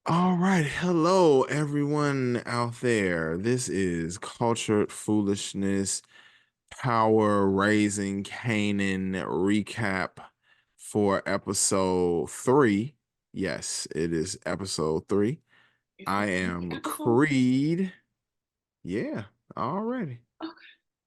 All right. Hello, everyone out there. This is Cultured Foolishness Power Raising Kanan recap for episode 3. Yes, it is episode 3. Is I it three am episodes? Creed. Yeah, already. Okay.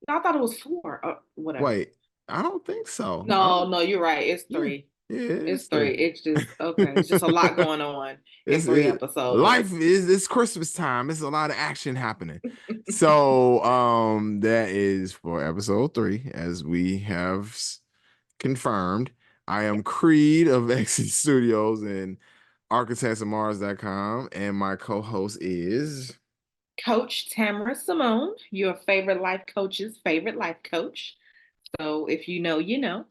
No, I thought it was four. Whatever. Wait, I don't think so. I No, don't, no, you're right. It's yeah, three. yeah, It's it's three. 3. It's just okay. It's just a lot going on in It's three it, life episodes. is it's Christmas time. It's a lot of action happening. So that is for episode 3, as we have confirmed. I am Creed of Exit Studios and architectsofmars.com, and my co-host is, Coach Tamara Simone, your favorite life coach's favorite life coach. So if you know, you know.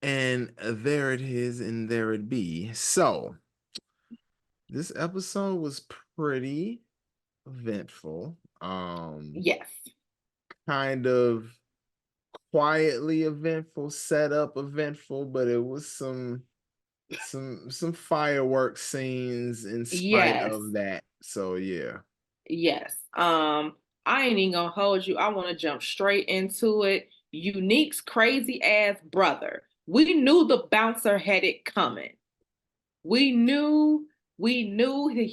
and there it is, and there it be. So this episode was pretty eventful. Yes. Kind of quietly eventful, set up eventful, but it was some fireworks scenes in spite Yes. of that. So yeah. Yes. I ain't even gonna hold you. I want to jump straight into it. Unique's crazy ass brother. We knew the bouncer had it coming. We knew, we knew that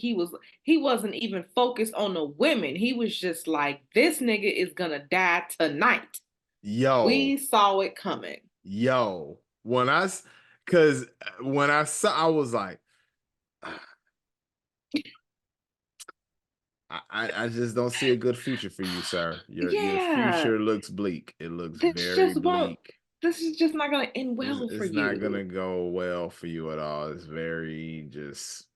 he wasn't even focused on the women. He was just like, this nigga is gonna die tonight. Yo, We saw it coming. yo. Cause when I saw, I was like, I just don't see a good future for you, sir. Your Yeah, future looks bleak. It looks this very just won't. bleak. This is just not gonna end It's, well for it's not gonna you. go well for you at all. It's very just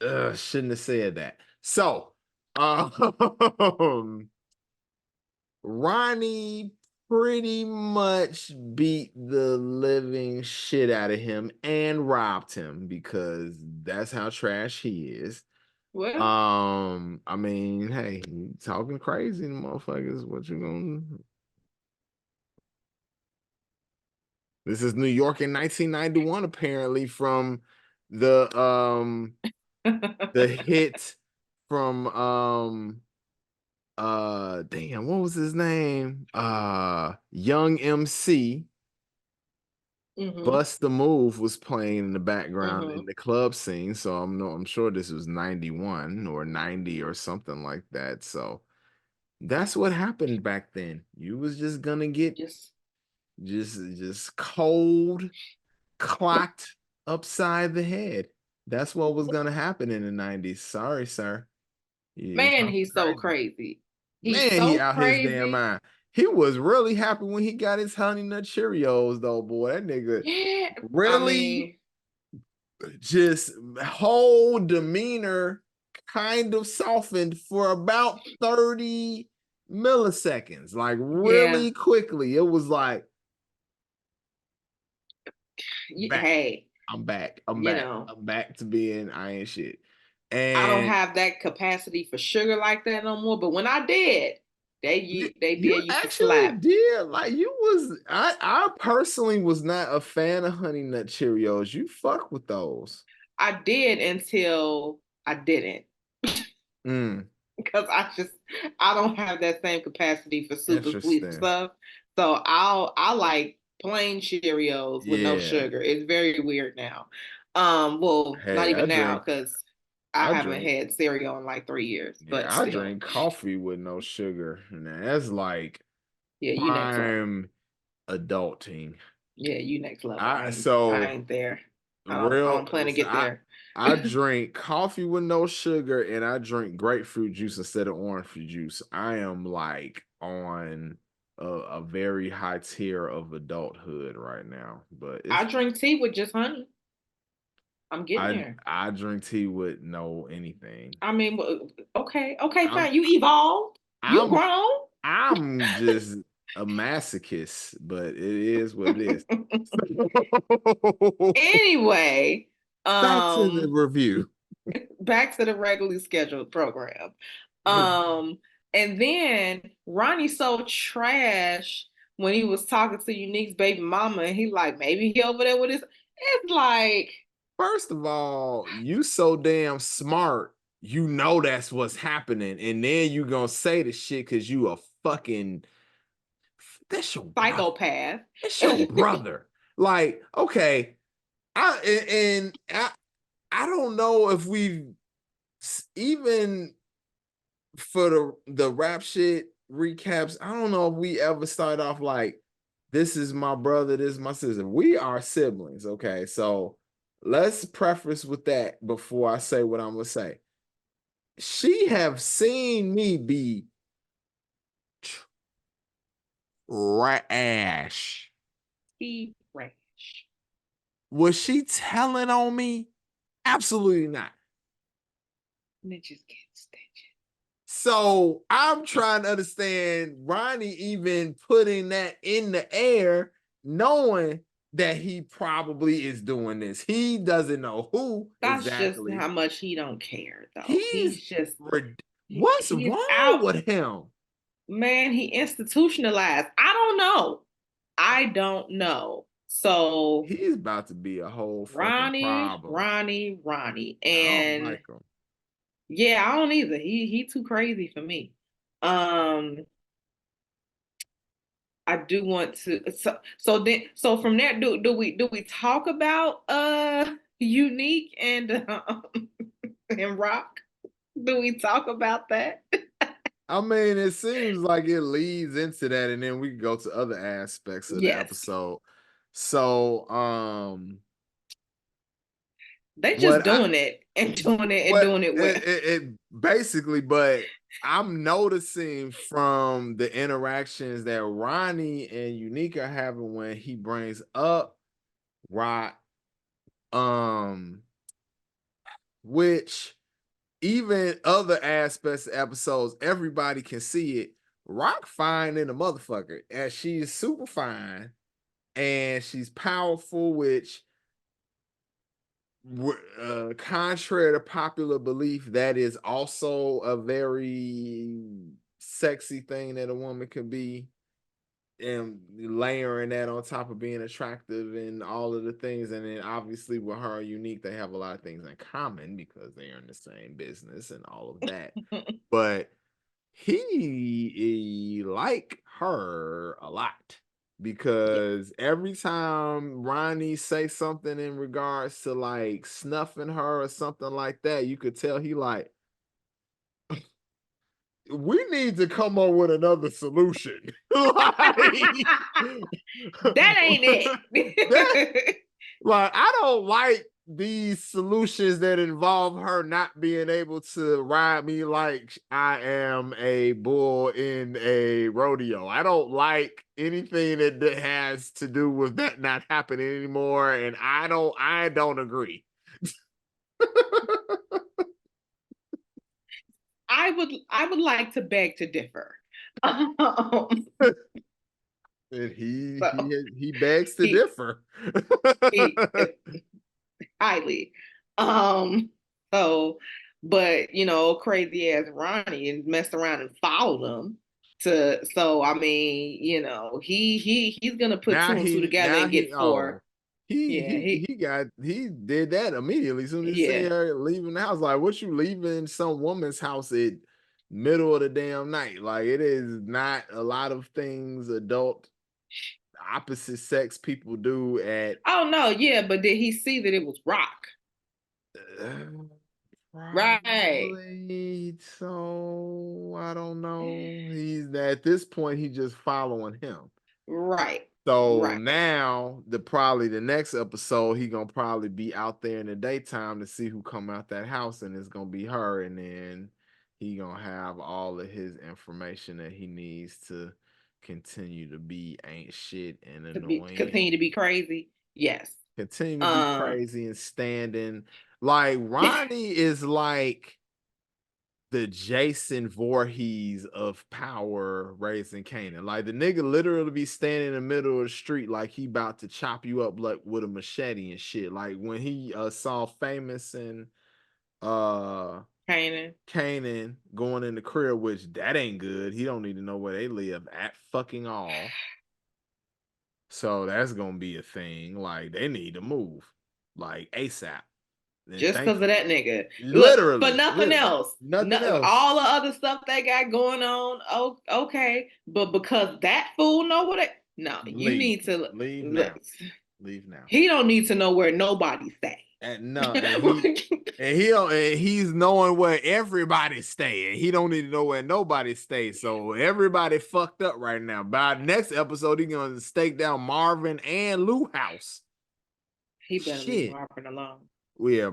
shouldn't have said that. So, um, Ronnie pretty much beat the living shit out of him and robbed him because that's how trash he is. Well, I mean, hey, talking crazy, motherfuckers. What you gonna? This is New York in 1991, apparently, from the um the hit from damn, what was his name? Young MC. mm-hmm, Bust the Move was playing in the background mm-hmm. in the club scene. So I'm sure this was 91 or 90 or something like that. So that's what happened back then. You was just gonna get Just just cold clocked upside the head. That's what was gonna happen in the 90s. Sorry, sir. You man, talking he's so crazy. crazy. He's Man, he so out his damn crazy. mind. He was really happy when he got his Honey Nut Cheerios, though, boy. That nigga Yeah, I really mean, just whole demeanor kind of softened for about 30 milliseconds, like yeah. really quickly. It was like, back. Hey, I'm back. I'm you back. know. I'm back to being I ain't shit. I don't And have that capacity for sugar like that no more. But when I did, they you did used to actually slap. did like you was I personally was not a fan of Honey Nut Cheerios. You fuck with those. I did until I didn't. Mm, Because I don't have that same capacity for super sweet interesting. stuff. So I like plain Cheerios with no Yeah. sugar. It's very weird now. Well, not Hey, even now because I I haven't drink had cereal in like 3 years, but Yeah, I still. drink coffee with no sugar. And that's like Yeah, you next level. prime adulting. Yeah, you next level. I I so ain't there. I real don't plan to so get there. I drink coffee with no sugar and I drink grapefruit juice instead of orange fruit juice. I am like on a very high tier of adulthood right now, but I it's drink tea with just honey. I'm getting there. I drink tea with no anything. I mean, okay, okay, I'm fine. You evolved. You I'm grown. I'm just a masochist, but it is what it is. Anyway, Back to the um, review. back to the regularly scheduled program. Um, and then Ronnie so trash when he was talking to Unique's baby mama, and he like maybe he over there with his. It's like First of all, you so damn smart, you know that's what's happening, and then you gonna say the shit because you a fucking that's your brother. Psychopath. That's your brother. Like, okay, I don't know if we've even for the rap shit recaps. I don't know if we ever start off like, this is my brother, this is my sister. We are siblings, okay? So let's preface with that before I say what I'm gonna say. She have seen me be trash. He rash. Was she telling on me? Absolutely not. Ninjas get stitches. So I'm trying to understand Ronnie even putting that in the air, knowing that he probably is doing this. He doesn't know who That's exactly. just how much he don't care, though. He's He's just what's he's wrong out. with him? Man, he institutionalized. I don't know. I don't know. So He's about to be a whole fucking Ronnie, problem. Ronnie, Ronnie. I don't And like him. yeah, I don't either. He too crazy for me. I do want to so from that do we talk about Unique and Rock? Do we talk about that? I mean, it seems like it leads into that, and then we can go to other aspects of the Yes. episode. So, They just what I doing it and doing it and what doing it well. it basically, but I'm noticing from the interactions that Ronnie and Unique are having when he brings up Rock, which even other aspects of episodes, everybody can see it. Rock fine in a motherfucker, and she's super fine, and she's powerful, which contrary to popular belief, that is also a very sexy thing that a woman could be, and layering that on top of being attractive and all of the things. And then obviously with her Unique, they have a lot of things in common because they are in the same business and all of that. But he like her a lot because every time Ronnie say something in regards to like snuffing her or something like that, you could tell he like, we need to come up with another solution. Like, That ain't that, it. like, I don't like these solutions that involve her not being able to ride me like I am a bull in a rodeo. I don't like anything that has to do with that not happening anymore, and I don't agree. I would like to beg to differ. And So he begs to he differ. he highly. So but crazy ass Ronnie and messed around and followed him to so I mean, he's gonna put two and two together and get four. Yeah, he did that immediately. As soon as he yeah. seen her leaving the house, like, what you leaving some woman's house at middle of the damn night? Like, it is not a lot of things adult opposite sex people do at Oh no, yeah, but did he see that it was Rock? Right. probably. So I don't know. He's at this point, he's just following him. Right. So Right. now probably the next episode, he gonna probably be out there in the daytime to see who come out that house, and it's gonna be her, and then he gonna have all of his information that he needs to continue to be ain't shit and Continue to annoying, be crazy. Yes. continue to be Um crazy and standing. Like Ronnie is like the Jason Voorhees of Power Raising Kanan. Like the nigga literally be standing in the middle of the street like he about to chop you up like with a machete and shit. Like when he saw Famous and Kanan. Kanan going in the crib, which that ain't good. He don't need to know where they live at fucking all. So that's gonna be a thing. Like they need to move like ASAP. Just because of that nigga. Literally. Look, for nothing else. Nothing else. All the other stuff they got going on, okay. But because that fool know what it, no, you need to leave look. now. Leave now. He don't need to know where nobody stay. And he's knowing where everybody's staying. He don't need to know where nobody stays. So everybody fucked up right now. By next episode, he's gonna stake down Marvin and Lou house. He better leave Marvin alone. Well, yeah,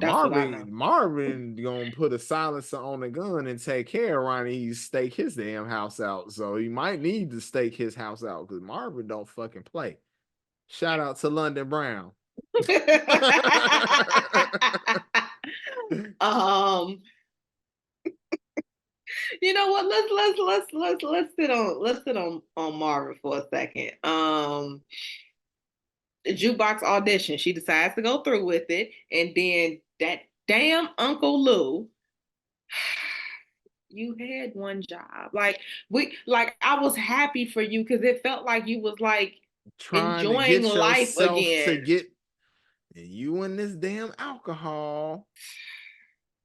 Marvin gonna put a silencer on the gun and take care of Ronnie. He stake his damn house out. So he might need to stake his house out because Marvin don't fucking play. Shout out to London Brown. You know what? Let's sit on Marvin for a second. The jukebox audition. She decides to go through with it, and then that damn Uncle Lou. You had one job. Like I was happy for you because it felt like you was like trying enjoying to get life again. To get you in this damn alcohol.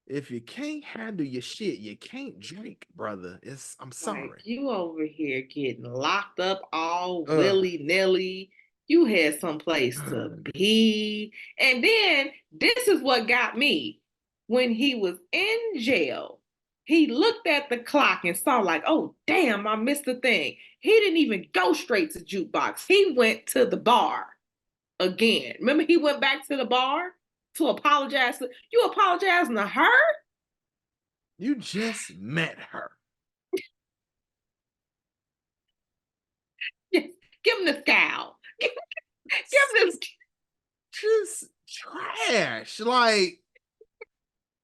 If you can't handle your shit, you can't drink, brother. I'm sorry. Like, you over here getting locked up all willy-nilly. You had someplace to be. And then this is what got me. When he was in jail, he looked at the clock and saw like, oh, damn, I missed the thing. He didn't even go straight to jukebox. He went to the bar again. Remember, he went back to the bar to apologize. You apologizing to her? You just met her. Give him the scowl. Give him this. Just trash. Like,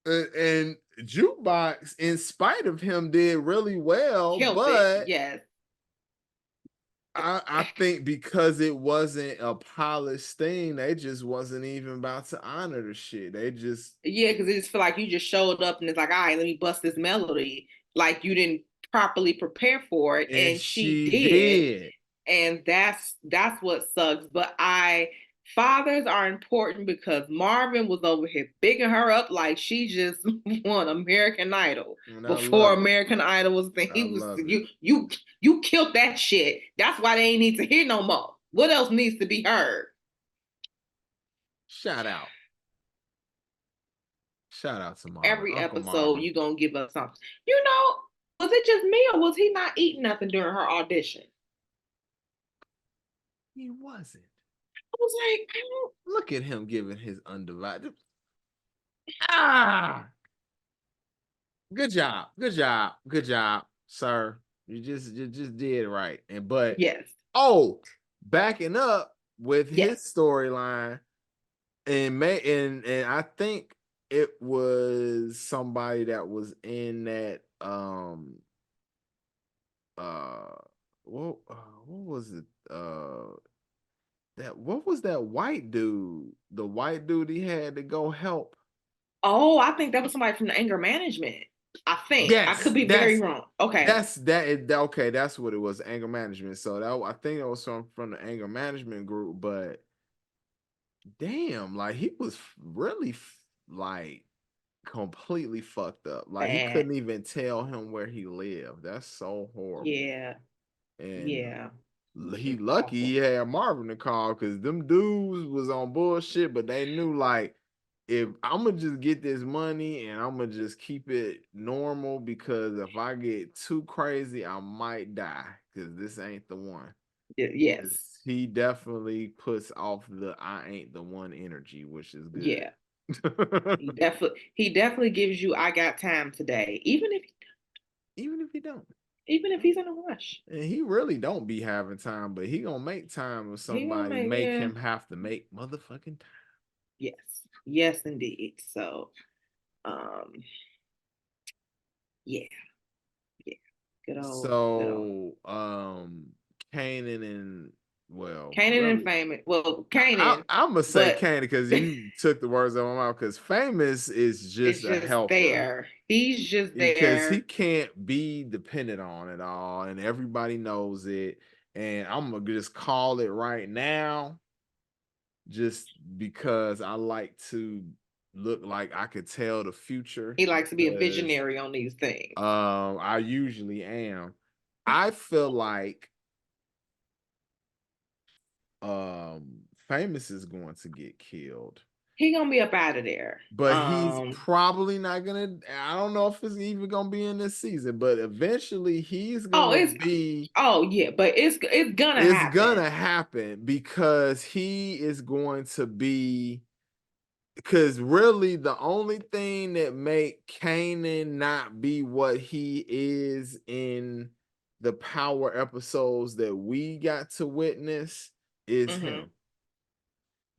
and Jukebox, in spite of him, did really well. But yes. I think because it wasn't a polished thing, they just wasn't even about to honor the shit. They just because it just feel like you just showed up and it's like, all right, let me bust this melody. Like you didn't properly prepare for it, and she did. And that's what sucks. But fathers are important because Marvin was over here bigging her up like she just won American Idol. Before American Idol was the he was you killed that shit. That's why they ain't need to hear no more. What else needs to be heard? Shout out to Marvin. Every episode you gonna give us something. You know, was it just me or was he not eating nothing during her audition? He wasn't. I was like, look at him giving his undivided. Good job, sir. You just did right. But yes. Backing up with his storyline, and I think it was somebody that was in that what was it? What was that white dude? The white dude he had to go help. Oh, I think that was somebody from the anger management. I think. Yes, I could be very wrong. Okay. Okay, that's what it was, anger management. So I think it was from the anger management group, but damn, like he was really like completely fucked up. Like he couldn't even tell him where he lived. That's so horrible. Yeah. And he lucky he had Marvin to call because them dudes was on bullshit, but they knew like if I'm gonna just get this money and I'm gonna just keep it normal, because if I get too crazy, I might die, because this ain't the one. Yes. He definitely puts off the I ain't the one energy, which is good. Yeah. he definitely gives you I got time today, even if he don't. Even if he's in a rush. And he really don't be having time, but he gonna make time if somebody make him have to make motherfucking time. Yes. Yes, indeed. So, yeah. Good old. Kanan and Kanan and Famous. Well, Kanan. I'm gonna say Kanan because you took the words out of my mouth. Because Famous is just a helper. There. He's just there because he can't be dependent on it all, and everybody knows it. And I'm gonna just call it right now, just because I like to look like I could tell the future. He likes to be a Because visionary on these things. I usually am. I feel like Famous is going to get killed. He gonna be up out of there. But he's probably not gonna. I don't know if it's even gonna be in this season, but eventually he's gonna be. Oh yeah, but it's gonna It's happen. gonna happen because he is going to be. Because really, the only thing that make Kanan not be what he is in the Power episodes that we got to witness is him.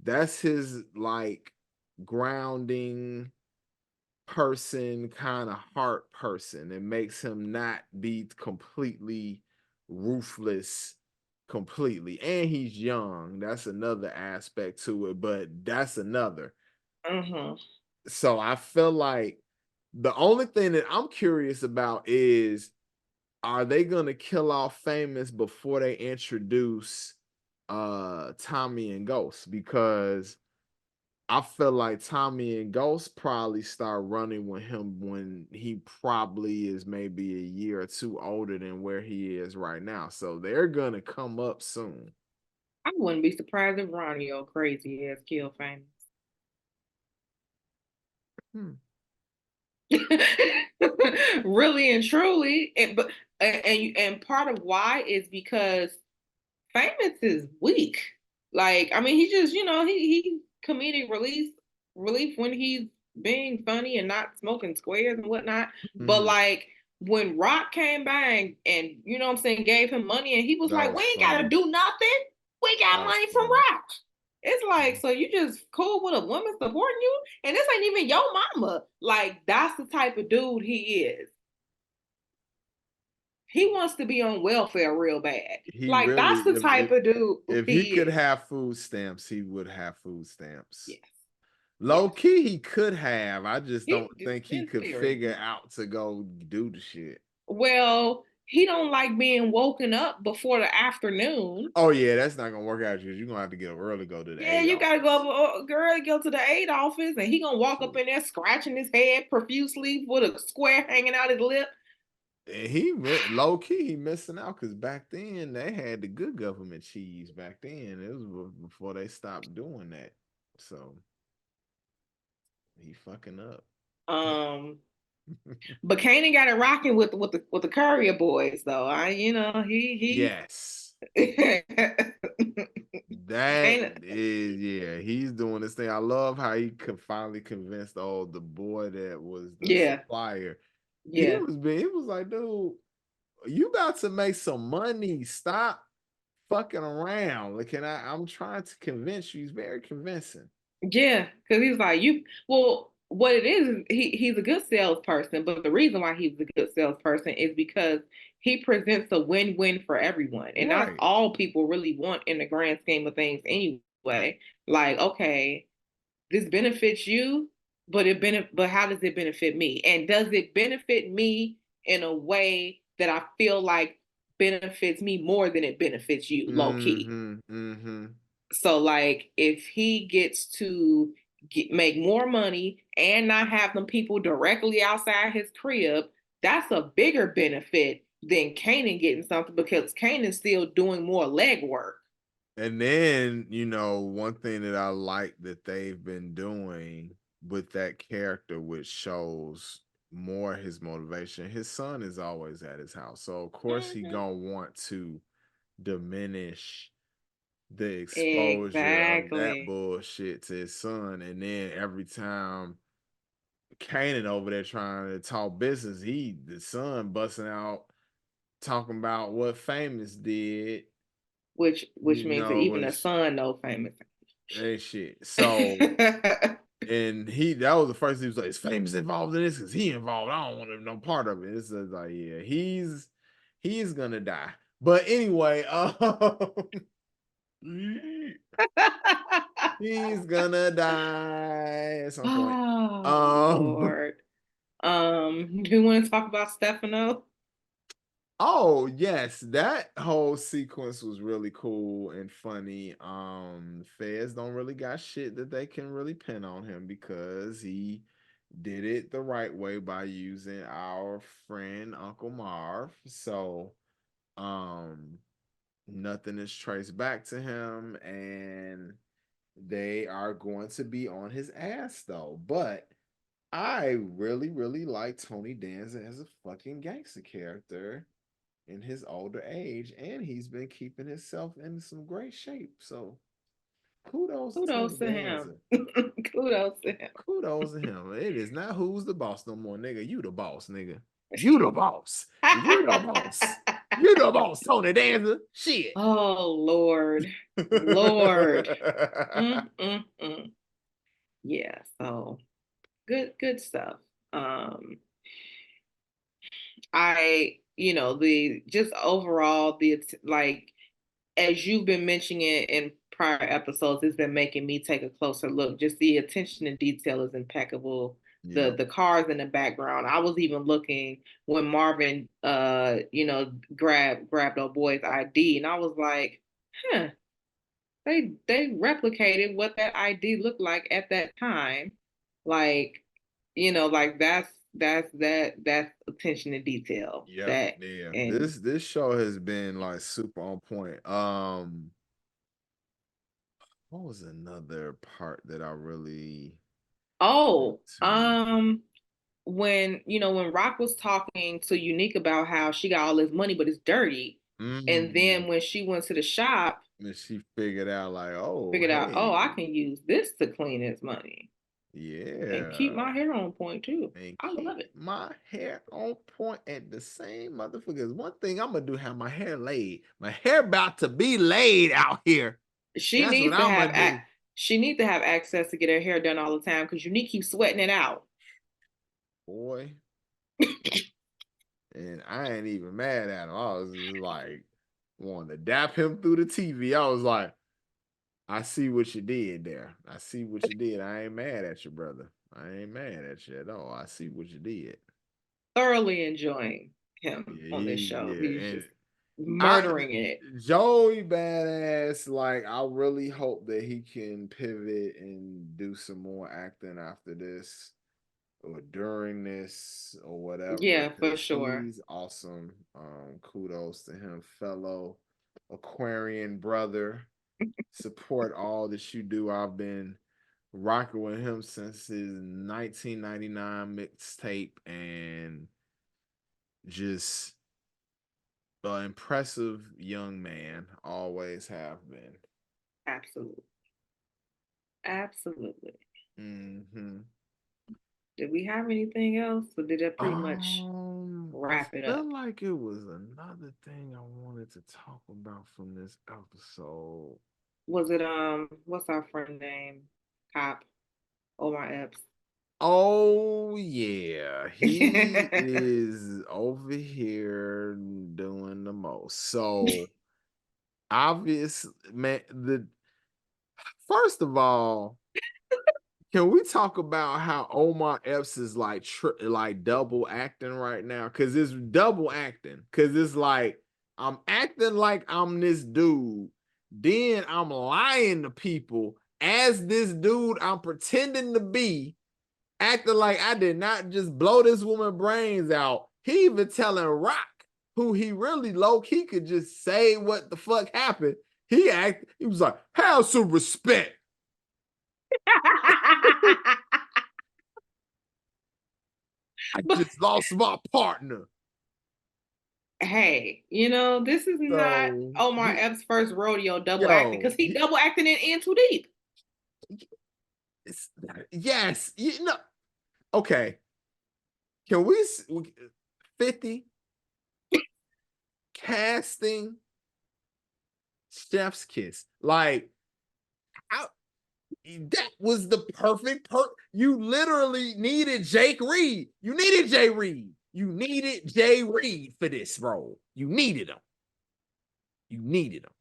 That's his like grounding person, kind of heart person. It makes him not be completely ruthless completely. And he's young. That's another aspect to it, but that's another. So I feel like the only thing that I'm curious about is, are they gonna kill off Famous before they introduce Tommy and Ghost? Because I feel like Tommy and Ghost probably start running with him when he probably is maybe a year or two older than where he is right now. So they're gonna come up soon. I wouldn't be surprised if Ronnie or crazy ass killed Famous. Really and truly, and part of why is because Famous is weak. Like, I mean, he just, he comedic relief when he's being funny and not smoking squares and whatnot. But like when Raq came by and you know what I'm saying, gave him money and he was like, we ain't gotta do nothing. We got money from Raq. It's like, so you just cool with a woman supporting you? And this ain't even your mama. Like, that's the type of dude he is. He wants to be on welfare real bad. Like, that's the type of dude. If he could have food stamps, he would have food stamps. Yes. Low key, he could have. I just don't think he could figure out to go do the shit. Well, he don't like being woken up before the afternoon. Oh yeah, that's not gonna work out because you're gonna have to get up early, go to the you gotta go early, go to the aid office, and he gonna walk up in there scratching his head profusely with a square hanging out his lip. And he low key, he missing out because back then they had the good government cheese. Back then, it was before they stopped doing that. So he fucking up. But Kanan got it rocking with the Courier boys, though. Yes. That is, yeah, he's doing this thing. I love how he could finally convince the boy that was the supplier. Yeah, he was like, dude, you about to make some money. Stop fucking around. Like, I'm trying to convince you. He's very convincing. Yeah, because he's like, what it is he's a good salesperson, but the reason why he's a good salesperson is because he presents a win-win for everyone. And that's all people really want in the grand scheme of things anyway. Like, okay, this benefits you, but how does it benefit me? And does it benefit me in a way that I feel like benefits me more than it benefits you, low key? So like if he gets to make more money and not have them people directly outside his crib, that's a bigger benefit than Kanan getting something because Kanan's still doing more legwork. And then, one thing that I like that they've been doing with that character, which shows more his motivation. His son is always at his house. So of course he gonna want to diminish the exposure of that bullshit to his son. And then every time Kanan over there trying to talk business, the son busting out talking about what Famous did. Which means that even the son know Famous. And shit. So and that was the first thing he was like, is Famous involved in this? Because he involved. I don't want to no part of it. It's like, yeah, he's gonna die. But anyway, he's gonna die at some point. Oh, Lord. Do you want to talk about Stefano? Oh yes, that whole sequence was really cool and funny. Feds don't really got shit that they can really pin on him because he did it the right way by using our friend Uncle Marv. So um nothing is traced back to him, and they are going to be on his ass though. But I really, really like Tony Danza as a fucking gangster character in his older age, and he's been keeping himself in some great shape. So kudos to Tony Kudos to him. Danza. Kudos to him. Kudos to him. It is not who's the boss no more, nigga. You the boss, nigga. You the boss. You the boss. You the boss, Tony Danza. Shit. Oh Lord. Lord. Mm. Yeah, so good stuff. The just overall like as you've been mentioning it in prior episodes, it's been making me take a closer look. Just the attention to detail is impeccable. Yeah. The cars in the background. I was even looking when Marvin grabbed old boy's ID, and I was like, huh, they replicated what that ID looked like at that time. Like, like that's attention to detail. Yeah, That yeah. and This show has been like super on point. What was another part that I really oh, to? when Rock was talking to Unique about how she got all this money but it's dirty, and Mm. then when she went to the shop, And she figured out like, oh, figured out, oh, I hey, can use this to clean his money and keep yeah, my hair on point too. and I love keep it. my hair on point at the same motherfuckers. One thing I'm gonna do, have my hair laid. My hair about to be laid out here. She That's what needs to I'm have gonna do. she needs to have access to get her hair done all the time because Unique keeps sweating it out. Boy, and I ain't even mad at him. I was just like wanting to dap him through the TV. I was like, I see what you did there. I see what you did. I ain't mad at you, brother. I ain't mad at you at all. I see what you did. Thoroughly enjoying him Yeah, on this show. yeah. He's And just I murdering it. Joey badass. Like, I really hope that he can pivot and do some more acting after this or during this or whatever, Yeah, for because sure. he's awesome. Kudos to him, fellow Aquarian brother. Support all that you do. I've been rocking with him since his 1999 mixtape, and just an impressive young man, always have been. Absolutely. Absolutely. Mm-hmm. Did we have anything else? Or did that pretty much I wrap it up? feel like it was another thing I wanted to talk about from this episode. Was it what's our friend name? Cop Omar Epps. Oh yeah, he is over here doing the most. So obvious, man. The first of all, can we talk about how Omar Epps is like like double acting right now? Because it's double acting. Because it's like I'm acting like I'm this dude, then I'm lying to people as this dude I'm pretending to be, acting like I did not just blow this woman brains out. He even telling Rock, who he really low key could just say what the fuck happened. He was like, have some respect. I But just lost my partner. hey, this is not So Omar Epps' first rodeo double acting yo, because he double acting in Too Deep. it's, yes, okay. Can we 50 casting Chef's Kiss? Like, I, that was the perfect you literally needed Jake Reed. You needed Jay Reed. You needed Jay Reed for this role. You needed him. You needed him.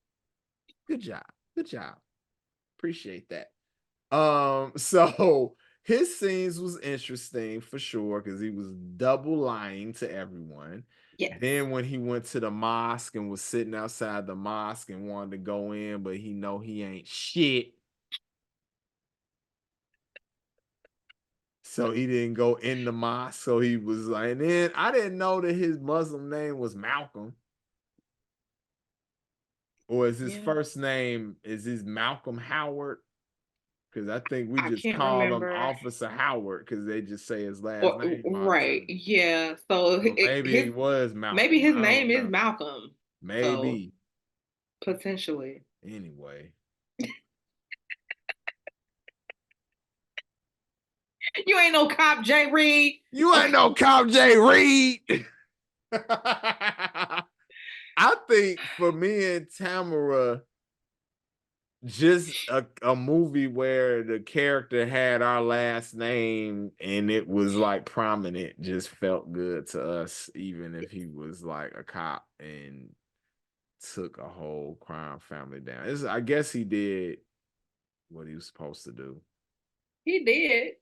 Good job. Good job. Appreciate that. So his scenes was interesting for sure because he was double lying to everyone. Yes. Then when he went to the mosque and was sitting outside the mosque and wanted to go in, but he know he ain't shit. So he didn't go in the mosque. So he was like, and then I didn't know that his Muslim name was Malcolm. Or is his first name, is his Malcolm Howard? Because I think we just call him Officer Howard because they just say his last name. Right. Yeah. So maybe it was Malcolm. Maybe his name is Malcolm. Maybe. So, potentially. Anyway. You ain't no cop, Jay Reed. You ain't no cop, Jay Reed. I think for me and Tamara, just a movie where the character had our last name and it was like prominent just felt good to us, even if he was like a cop and took a whole crime family down. I guess he did what he was supposed to do. He did.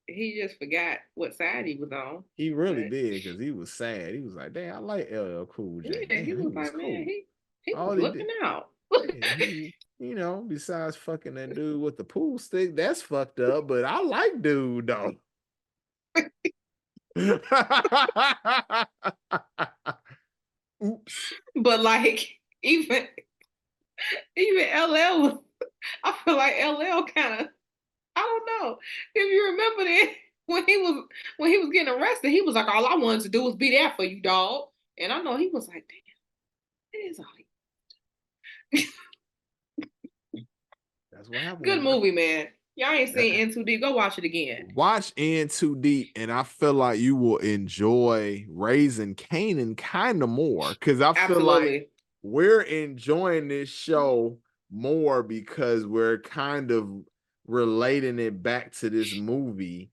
He just forgot what side he was on. He really did because he was sad. He was like, "Damn, I like LL Cool J." Yeah, Damn, he was like, cool. Man, he was looking out. Yeah, he, besides fucking that dude with the pool stick, that's fucked up. But I like dude though. Oops. But like even LL was, I feel like LL kind of, I don't know if you remember that when he was getting arrested, he was like, all I wanted to do was be there for you, dog. And I know he was like, damn, it is all. That's what happened. Good movie, man. Y'all ain't seen In Too Deep. Go watch it again. Watch In Too Deep, and I feel like you will enjoy Raising Kanan kind of more because I feel like we're enjoying this show more because we're kind of relating it back to this movie,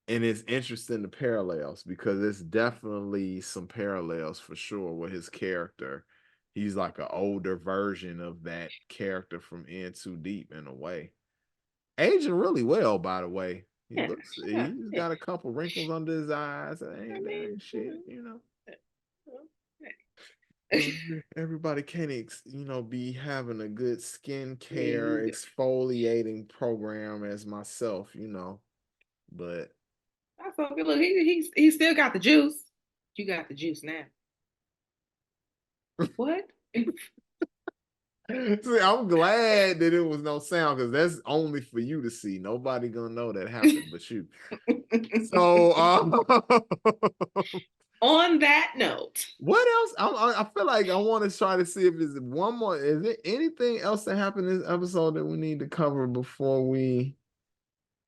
and it's interesting the parallels because it's definitely some parallels for sure with his character. He's like an older version of that character from In Too Deep in a way. Aging really well, by the way. He's got a couple wrinkles under his eyes. Ain't shit, Everybody can't, be having a good skincare exfoliating program as myself, But that's okay. Look, he still got the juice. You got the juice now. What? See, I'm glad that it was no sound because that's only for you to see. Nobody gonna know that happened but you. So on that note, what else? I feel like I want to try to see if there's one more. Is there anything else that happened in this episode that we need to cover before we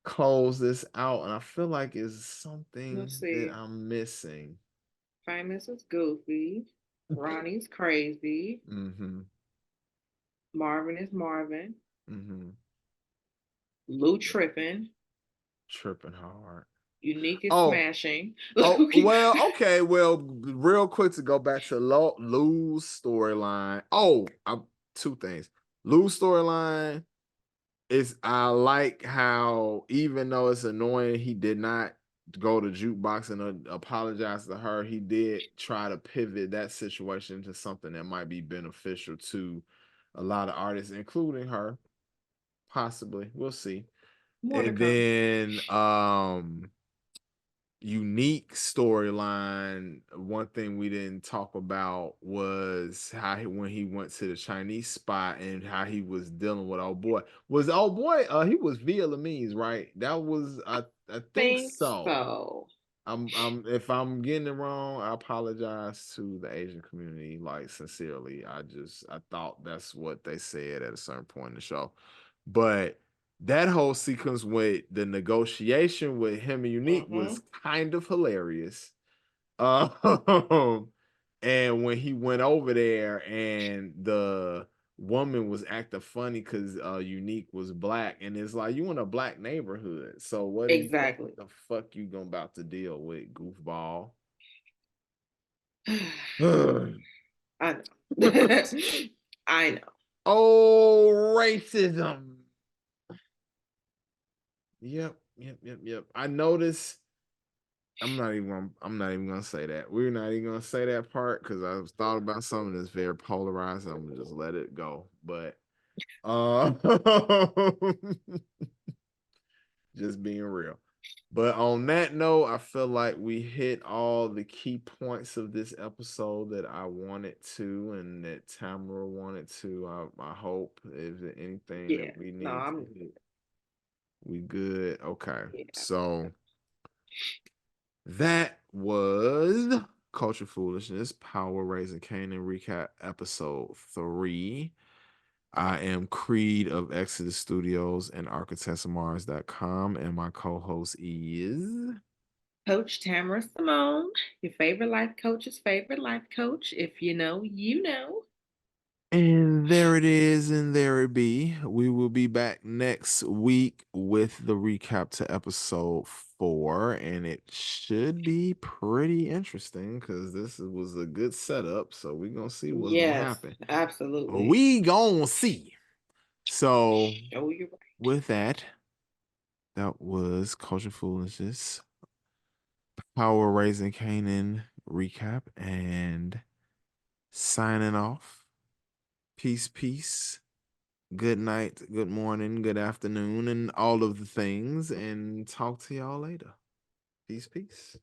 close this out? And I feel like it's something that I'm missing. Famous is goofy. Ronnie's crazy. Mm-hmm. Marvin is Marvin. Mm-hmm. Lou tripping hard. Unique is smashing. Well, okay. Well, real quick to go back to Lou's storyline. Two things. Lou's storyline is I like how even though it's annoying, he did not go to jukebox and apologize to her. He did try to pivot that situation to something that might be beneficial to a lot of artists, including her. Possibly, we'll see. And then Unique storyline. One thing we didn't talk about was how when he went to the Chinese spot and how he was dealing with old boy. Was old boy? He was Vietnamese, right? That was I think so. If I'm getting it wrong, I apologize to the Asian community, like sincerely. I thought that's what they said at a certain point in the show, but that whole sequence with the negotiation with him and Unique was kind of hilarious. And when he went over there and the woman was acting funny because Unique was black, and it's like you in a black neighborhood, so what the fuck you gonna about to deal with, goofball? I know. I know. Oh, racism. Yep. Yep. I noticed. I'm not even gonna say that. We're not even gonna say that part because I've thought about something that's very polarized. I'm gonna just let it go. But uh just being real. But on that note, I feel like we hit all the key points of this episode that I wanted to and that Tamara wanted to. I hope if there's anything Yeah. that we No, need to I'm hit, we good. Okay. yeah. So that was Culture Foolishness Power Raising Kanan recap episode 3. I am Creed of Exodus Studios and architectsofmars.com, and my co-host is Coach Tamara Simone, your favorite life coach's favorite life coach. If you know, you know. and there it is, and there it be. We will be back next week with the recap to episode 4, and it should be pretty interesting because this was a good setup. So we're gonna see what's gonna Yes, happen. absolutely. We gonna see. So Oh, you're right. with that, that was Culture Foolishness, Power Raising Kanan recap, and signing off. Peace. Good night, good morning, good afternoon, and all of the things. And talk to y'all later. Peace.